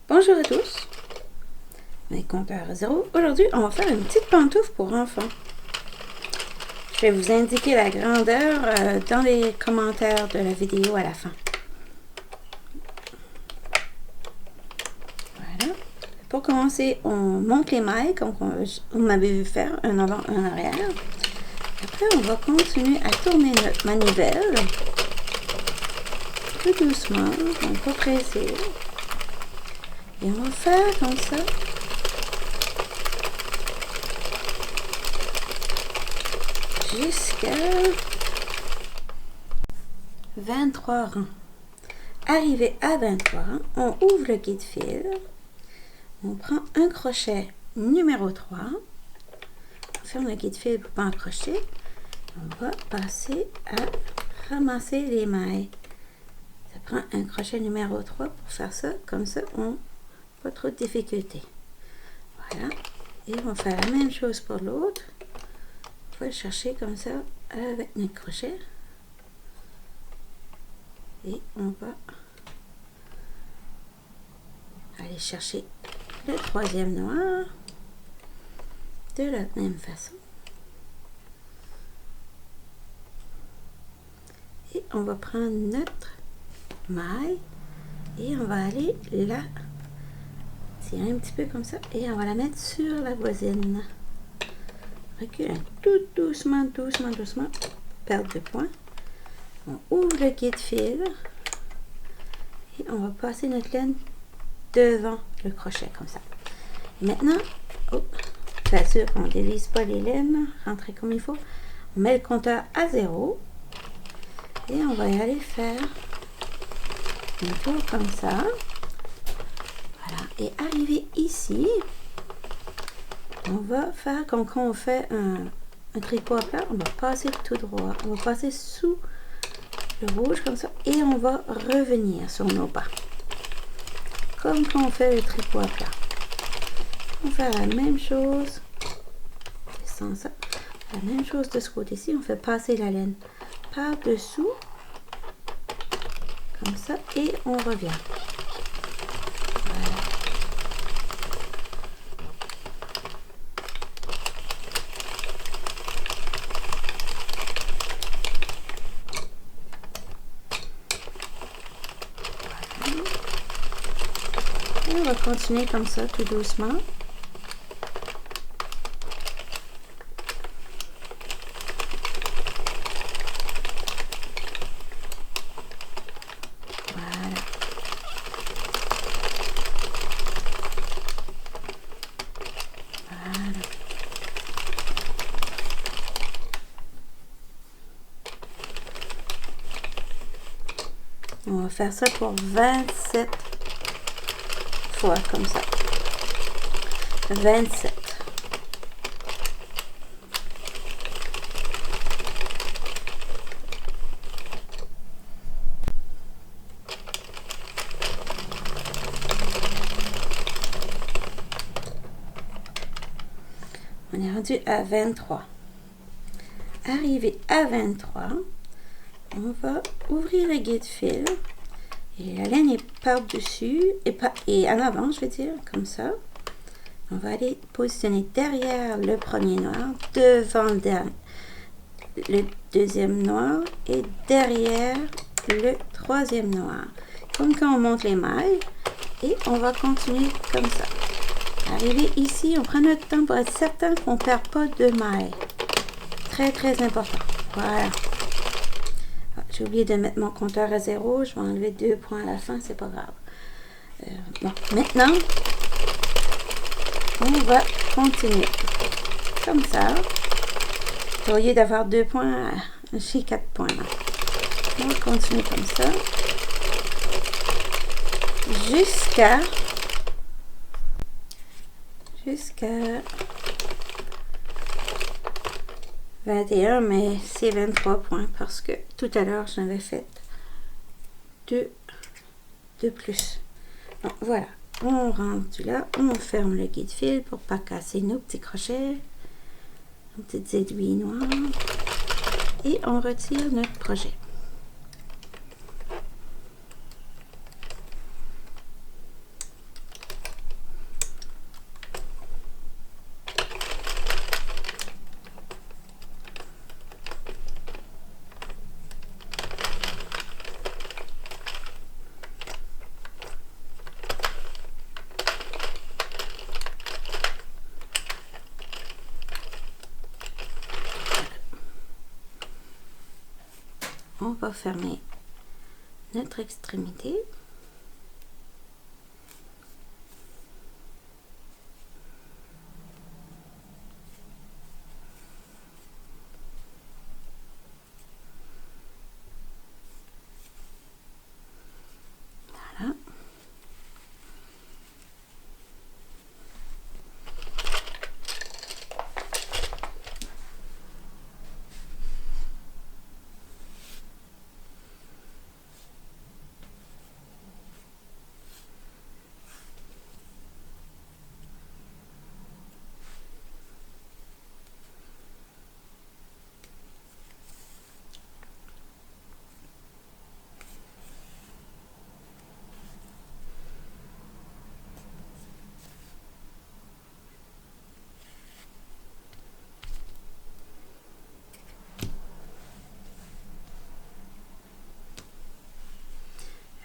Bonjour à tous, mes compteurs à zéro. Aujourd'hui, on va faire une petite pantoufle pour enfants. Je vais vous indiquer la grandeur dans les commentaires de la vidéo à la fin. Voilà. Pour commencer, on monte les mailles comme vous m'avez vu faire, un avant, un arrière. Après, on va continuer à tourner notre manivelle tout doucement, on va pas presser. Et on va faire comme ça. Jusqu'à 23 rangs. Arrivé à 23 rangs, on ouvre le guide-fil. On prend un crochet numéro 3. On ferme le guide-fil pour pas accrocher. On va passer à ramasser les mailles. Ça prend un crochet numéro 3 pour faire ça. Comme ça, on n'a pas trop de difficulté. Voilà. Et on va faire la même chose pour l'autre. On va le chercher comme ça avec notre crochet. Et on va aller chercher le troisième noir de la même façon. Et on va prendre notre maille et on va aller la tirer un petit peu comme ça et on va la mettre sur la voisine. Recule tout doucement, doucement, doucement. Perte de point. On ouvre le guide-fil et on va passer notre laine devant le crochet comme ça. Maintenant, bien sûr qu'on ne dévisse pas les laines, rentrer comme il faut. On met le compteur à 0 et on va y aller faire un tour comme ça. Voilà. Et arriver ici, on va faire comme quand on fait un tricot à plat, on va passer tout droit. On va passer sous le rouge comme ça et on va revenir sur nos pas. Comme quand on fait le tricot à plat. On va faire la même chose. Descend ça. La même chose de ce côté-ci. On fait passer la laine par-dessous. Comme ça. Et on revient. Voilà. Et on va continuer comme ça tout doucement. On va faire ça pour 27 fois comme ça. 27. On est rendu à 23. Arrivé à 23, on va ouvrir le guide-fil et la laine est par-dessus et en avant, je vais dire, comme ça. On va aller positionner derrière le premier noir, devant le deuxième noir et derrière le troisième noir. Comme quand on monte les mailles et on va continuer comme ça. Arrivé ici, on prend notre temps pour être certain qu'on ne perd pas de mailles. Très, très important. Voilà. J'ai oublié de mettre mon compteur à 0. Je vais enlever 2 points à la fin, c'est pas grave. Bon, maintenant, on va continuer comme ça. Au lieu d'avoir 2 points, j'ai 4 points là. On va continuer comme ça. Jusqu'à 21, mais c'est 23 points parce que tout à l'heure j'en avais fait 2 de plus. Donc voilà, on rentre là, on ferme le guide-fil pour pas casser nos petits crochets, nos petites aiguilles noires et on retire notre projet. on va fermer notre extrémité. Voilà.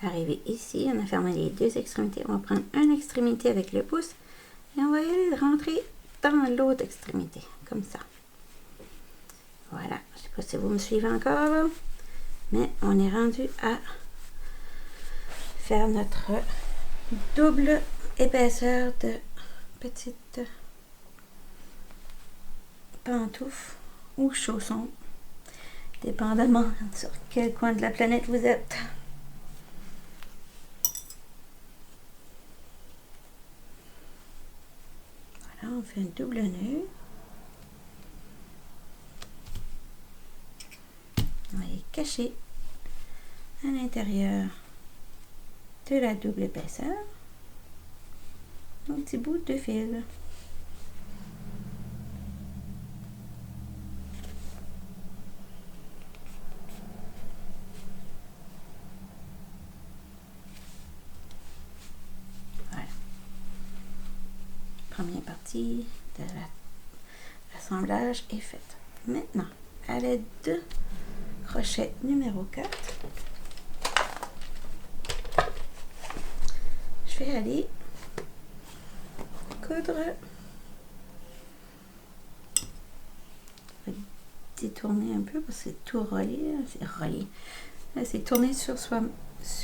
Arrivé ici, on a fermé les deux extrémités. On va prendre une extrémité avec le pouce et on va y aller rentrer dans l'autre extrémité, comme ça. Voilà, je ne sais pas si vous me suivez encore, là, mais on est rendu à faire notre double épaisseur de petites pantoufles ou chaussons, dépendamment sur quel coin de la planète vous êtes. Voilà, on fait un double nœud. On va les cacher à l'intérieur de la double épaisseur. Un petit bout de fil. Voilà. Première partie de l'assemblage est faite. Maintenant, à l'aide de crochet numéro 4, je vais aller coudre, détourner un peu parce que c'est tout relié, c'est relié. C'est tourné sur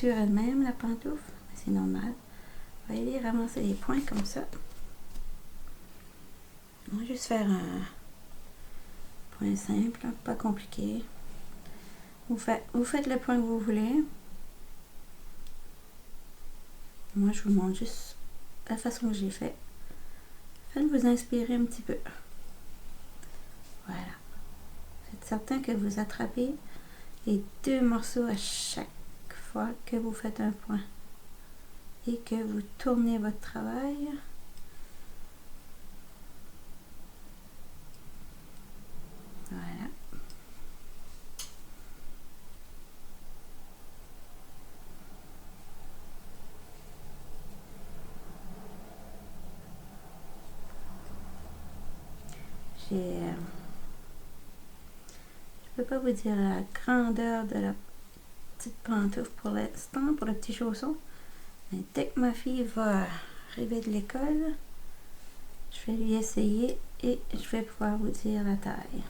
elle-même la pantoufle, c'est normal. On va aller ramasser les points comme ça. On va juste faire un point simple, pas compliqué. Vous faites le point que vous voulez. Moi, je vous montre juste la façon que j'ai fait. Faites-vous inspirer un petit peu. Voilà. Faites certain que vous attrapez les deux morceaux à chaque fois que vous faites un point et que vous tournez votre travail. Voilà. Je peux pas vous dire la grandeur de la petite pantoufle pour l'instant, pour le petit chausson. Mais dès que ma fille va arriver de l'école, je vais lui essayer et je vais pouvoir vous dire la taille,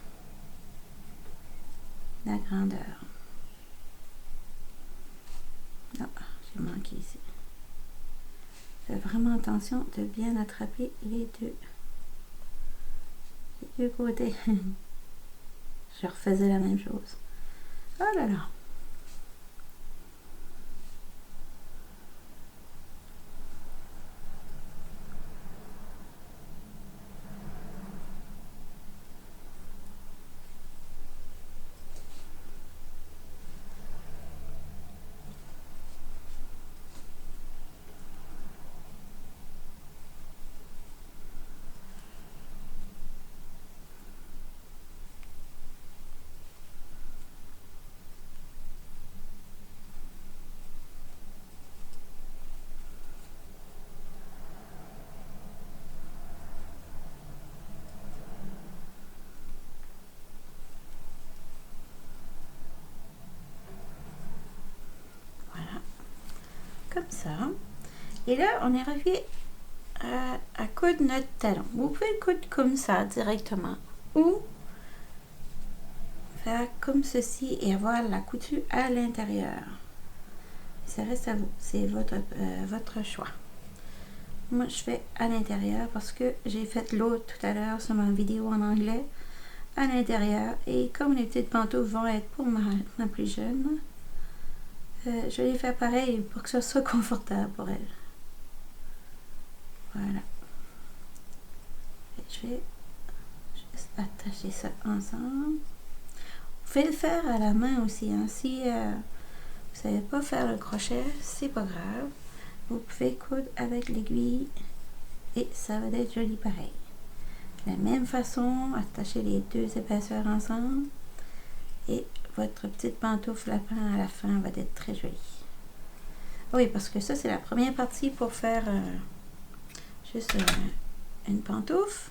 la grandeur. Non, j'ai manqué ici. Faites vraiment attention de bien attraper les deux côtés. Je refaisais la même chose. Oh là là! Comme ça. Et là, on est arrivé à coudre notre talon. Vous pouvez le coudre comme ça directement ou faire comme ceci et avoir la couture à l'intérieur. Ça reste à vous, c'est votre choix. Moi je fais à l'intérieur parce que j'ai fait l'autre tout à l'heure sur ma vidéo en anglais à l'intérieur, et comme les petites pantoufles vont être pour ma plus jeune, je vais faire pareil pour que ça soit confortable pour elle. Voilà. Et je vais juste attacher ça ensemble. Vous pouvez le faire à la main aussi, hein. Si vous savez pas faire le crochet, c'est pas grave. Vous pouvez coudre avec l'aiguille et ça va être joli pareil. De la même façon, attachez les deux épaisseurs ensemble et votre petite pantoufle lapin à la fin va être très jolie. Oui, parce que ça c'est la première partie pour faire juste une pantoufle,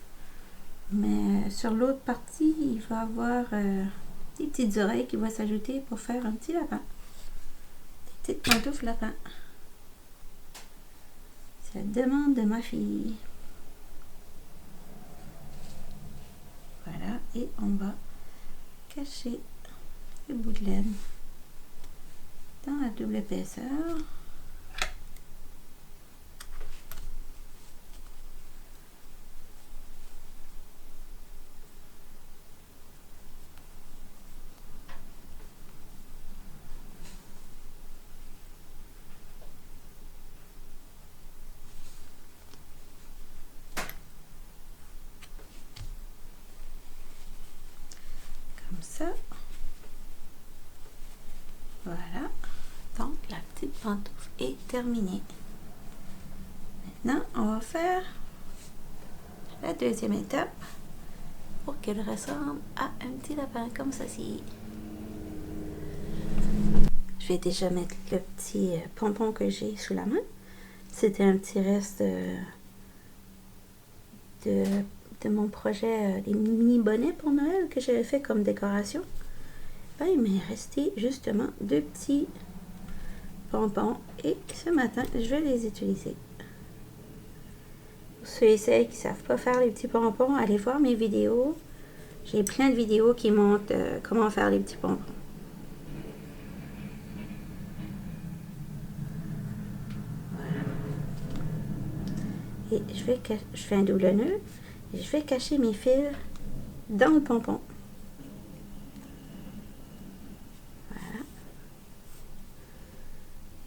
mais sur l'autre partie il va y avoir des petites oreilles qui vont s'ajouter pour faire un petit lapin, des petites pantoufles lapin. C'est la demande de ma fille. Voilà, et on va cacher le bout de laine dans la double épaisseur. Comme ça. Voilà. Donc la petite pantoufle est terminée. Maintenant, on va faire la deuxième étape pour qu'elle ressemble à un petit lapin comme ceci. Je vais déjà mettre le petit pompon que j'ai sous la main. C'était un petit reste de mon projet des mini bonnets pour Noël que j'avais fait comme décoration. Ben, il m'est resté justement deux petits pompons et ce matin je vais les utiliser. Pour ceux et celles qui ne savent pas faire les petits pompons, allez voir mes vidéos. J'ai plein de vidéos qui montrent comment faire les petits pompons. Et je fais un double nœud et je vais cacher mes fils dans le pompon. Voilà.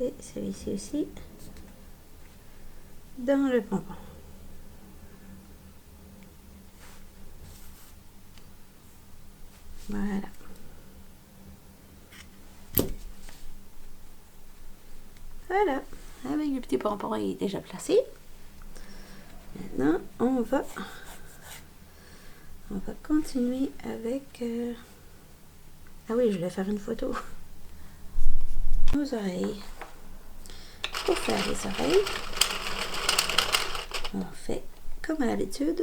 Et celui-ci aussi dans le pompon. Voilà. Voilà. Avec le petit pompon, il est déjà placé. Maintenant, on va continuer avec... Ah oui, je vais faire une photo. Nos oreilles. Pour faire les oreilles, on fait comme à l'habitude.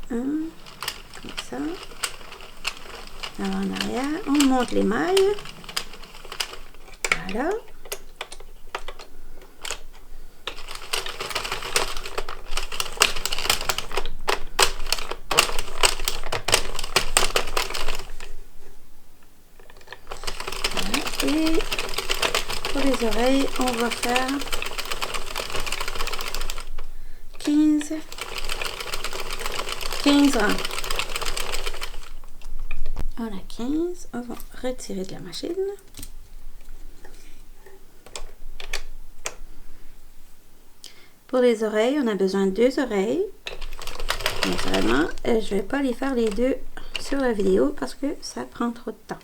Un, comme ça. En arrière, on monte les mailles. Voilà. Et pour les oreilles, on va faire 15 rangs. On a 15, on va retirer de la machine. Pour les oreilles, on a besoin de 2 oreilles. Naturellement, je ne vais pas les faire les deux sur la vidéo parce que ça prend trop de temps.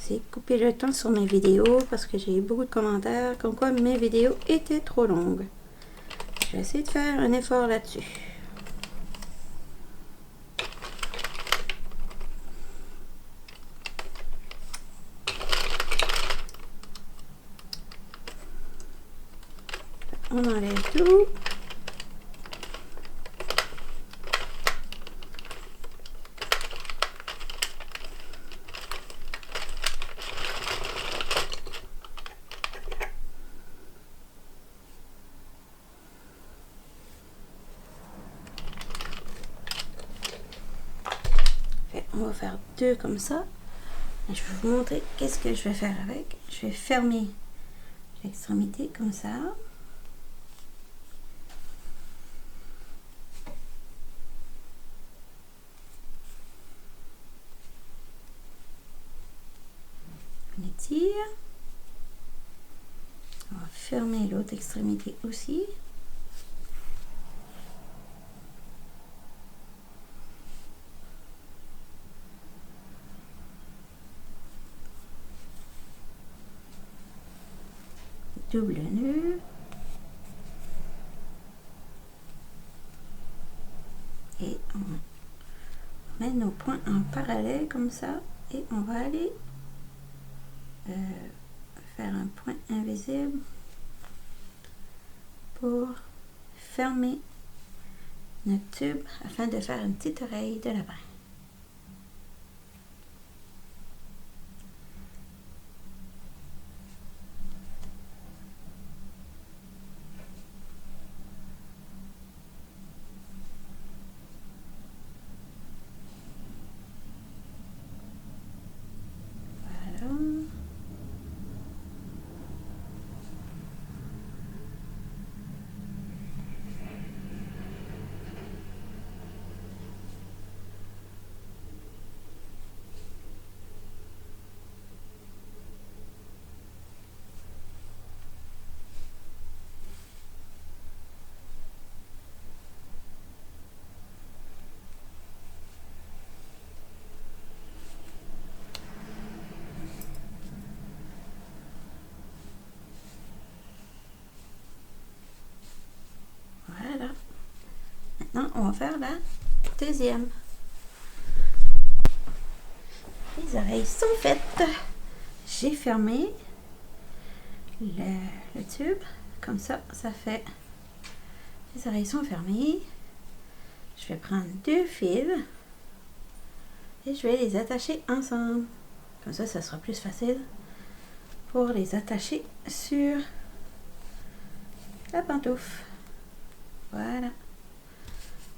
J'ai coupé le temps sur mes vidéos parce que j'ai eu beaucoup de commentaires comme quoi mes vidéos étaient trop longues. Je vais essayer de faire un effort là-dessus. On enlève tout. on va faire 2 comme ça. Et je vais vous montrer qu'est-ce que je vais faire avec. Je vais fermer l'extrémité comme ça. On étire. On va fermer l'autre extrémité aussi. Double nœud. Et on met nos points en parallèle comme ça. Et on va aller faire un point invisible pour fermer notre tube afin de faire une petite oreille de lapin. Voilà. Maintenant, on va faire la deuxième. Les oreilles sont faites. J'ai fermé le tube. Comme ça, ça fait... Les oreilles sont fermées. Je vais prendre 2 fils et je vais les attacher ensemble. Comme ça sera plus facile pour les attacher sur la pantoufle. Voilà.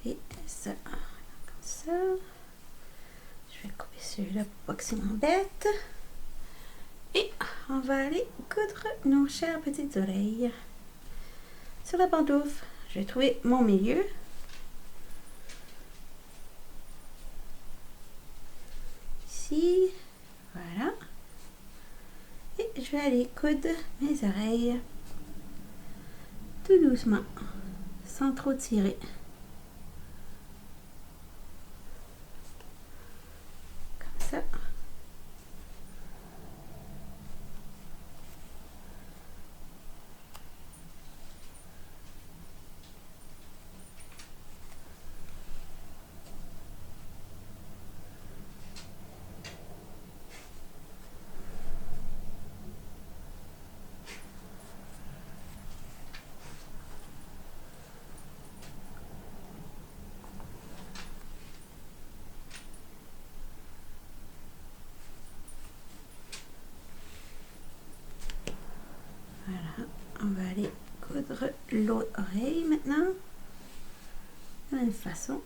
Et ça, comme ça. Je vais couper celui-là pour pas que c'est m'embête. Et on va aller coudre nos chères petites oreilles sur la pantoufle. Je vais trouver mon milieu. Ici. Voilà. Et je vais aller coudre mes oreilles tout doucement, sans trop tirer. Comme ça. Voilà, on va aller coudre l'autre oreille maintenant, de la même façon.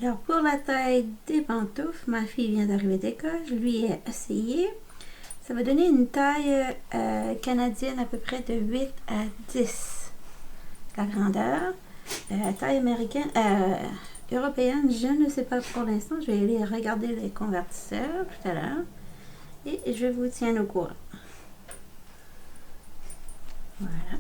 Alors pour la taille des pantoufles, ma fille vient d'arriver d'école, je lui ai essayé. Ça va donner une taille canadienne à peu près de 8 à 10 la grandeur. La taille américaine, européenne, je ne sais pas pour l'instant. Je vais aller regarder les convertisseurs tout à l'heure et je vous tiens au courant. Voilà.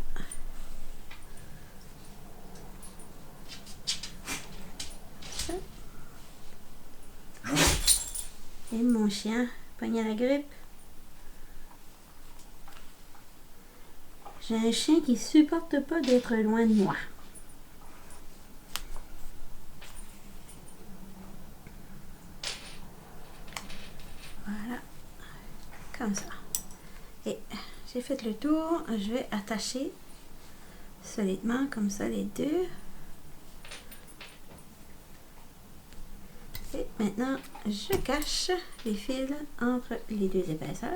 Et mon chien pogné la grippe. J'ai un chien qui supporte pas d'être loin de moi. Voilà, comme ça. Et j'ai fait le tour. Je vais attacher solidement comme ça les deux. Et maintenant, je cache les fils entre les deux épaisseurs.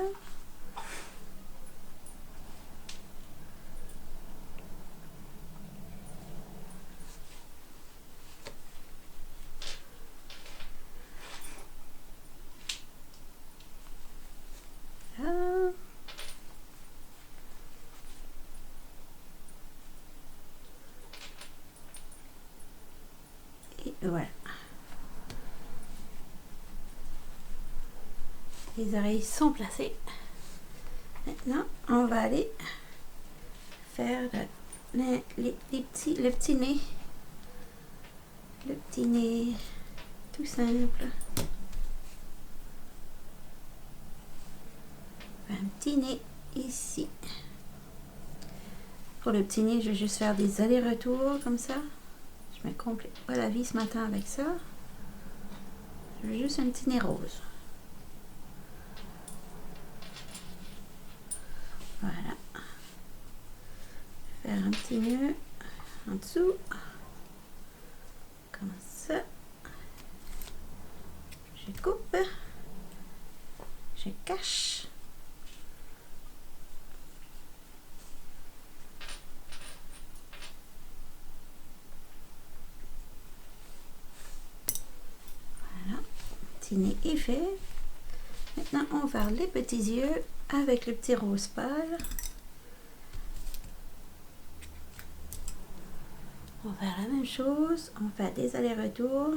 Là. Et voilà. Les oreilles sont placées. Maintenant, on va aller faire le petit nez. Le petit nez tout simple. Un petit nez ici. Pour le petit nez, je vais juste faire des allers-retours comme ça. Je me complique pas la vie ce matin avec ça. Je veux juste un petit nez rose. Voilà. Faire un petit nœud en dessous. Comme ça. Je coupe. Je cache. Voilà. Petit nez est fait. Maintenant, on va faire les petits yeux avec le petit rose pâle. On va faire la même chose. On fait des allers-retours.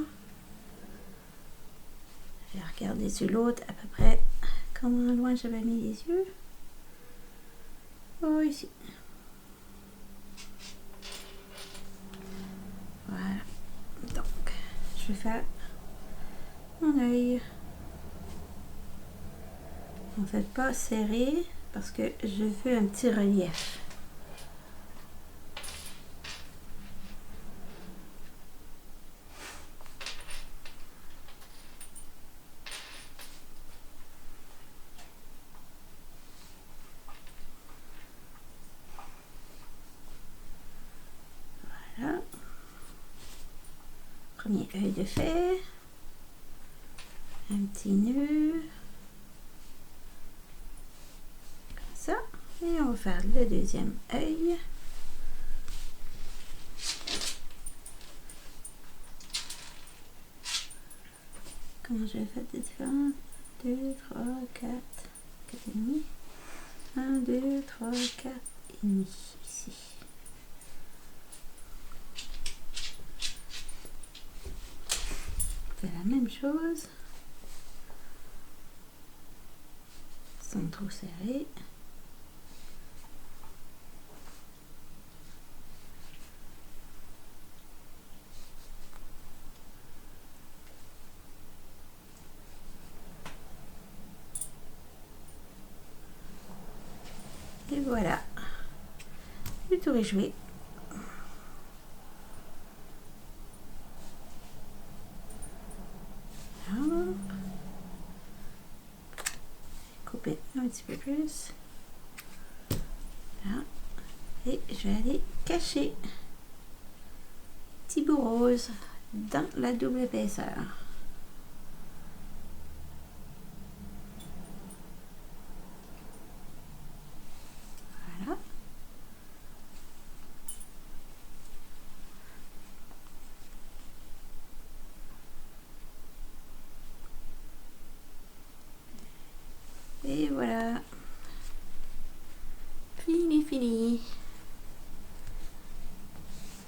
Je vais regarder sur l'autre à peu près comment loin j'avais mis les yeux. Oh, ici. Voilà. Donc, je vais faire mon œil. En fait, pas serré parce que je veux un petit relief. Voilà. Premier œil de fait. Un petit nœud. Comme ça. Et on va faire le deuxième œil. Comment je vais faire des différents? 2, 3, 4, 4 et demi. 1, 2, 3, 4 et demi ici. On fait la même chose. Sans trop serrer. Et voilà, le tour est joué. Alors, couper un petit peu plus. Là. Et je vais aller cacher petit bout rose dans la double épaisseur. Voilà. Et voilà. Fini.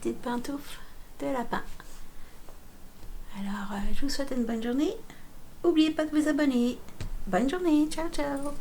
Petite pantoufle de lapin. Alors, je vous souhaite une bonne journée. N'oubliez pas de vous abonner. Bonne journée. Ciao, ciao.